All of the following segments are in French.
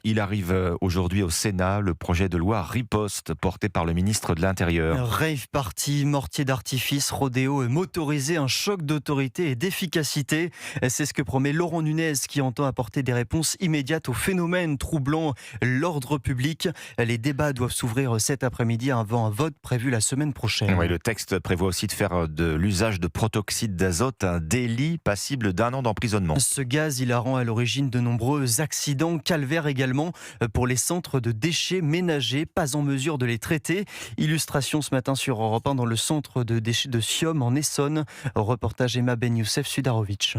Il arrive aujourd'hui au Sénat, le projet de loi Riposte porté par le ministre de l'Intérieur. Rave party, mortier d'artifice, rodéo motorisé, un choc d'autorité et d'efficacité. C'est ce que promet Laurent Nunez qui entend apporter des réponses immédiates aux phénomènes troublant l'ordre public. Les débats doivent s'ouvrir cet après-midi avant un vote prévu la semaine prochaine. Oui, le texte prévoit aussi de faire de l'usage de protoxyde d'azote un délit passible d'1 an d'emprisonnement. Ce gaz hilarant à l'origine de nombreux accidents, calvaire également pour les centres de déchets ménagers, pas en mesure de les traiter. Illustration ce matin sur Europe 1 dans le centre de déchets de Siom en Essonne. Reportage Emma Ben Youssef Sudarovic.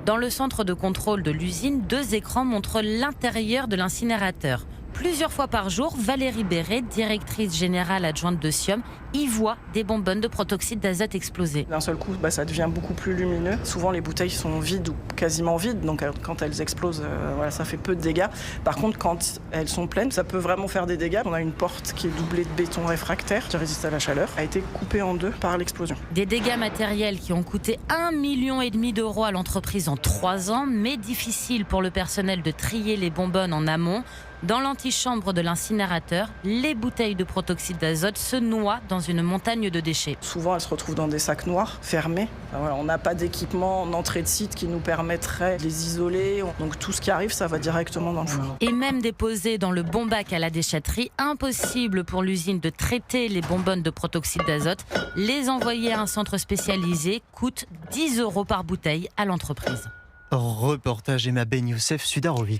Dans le centre de contrôle de l'usine, 2 écrans montrent l'intérieur de l'incinérateur. Plusieurs fois par jour, Valérie Béret, directrice générale adjointe de Siom, y voit des bonbonnes de protoxyde d'azote exploser. D'un seul coup, ça devient beaucoup plus lumineux. Souvent, les bouteilles sont vides ou quasiment vides, donc quand elles explosent, ça fait peu de dégâts. Par contre, quand elles sont pleines, ça peut vraiment faire des dégâts. On a une porte qui est doublée de béton réfractaire, qui résiste à la chaleur, a été coupée en 2 par l'explosion. Des dégâts matériels qui ont coûté 1,5 million d'euros à l'entreprise en 3 ans, mais difficile pour le personnel de trier les bonbonnes en amont. Dans l'antichambre de l'incinérateur, les bouteilles de protoxyde d'azote se noient dans une montagne de déchets. Souvent, elles se retrouvent dans des sacs noirs, fermés. On n'a pas d'équipement en entrée de site qui nous permettrait de les isoler. Donc tout ce qui arrive, ça va directement dans le four. Et même déposées dans le bon bac à la déchetterie, impossible pour l'usine de traiter les bonbonnes de protoxyde d'azote. Les envoyer à un centre spécialisé coûte 10 € par bouteille à l'entreprise. Reportage Emma Ben Youssef Sudarovic.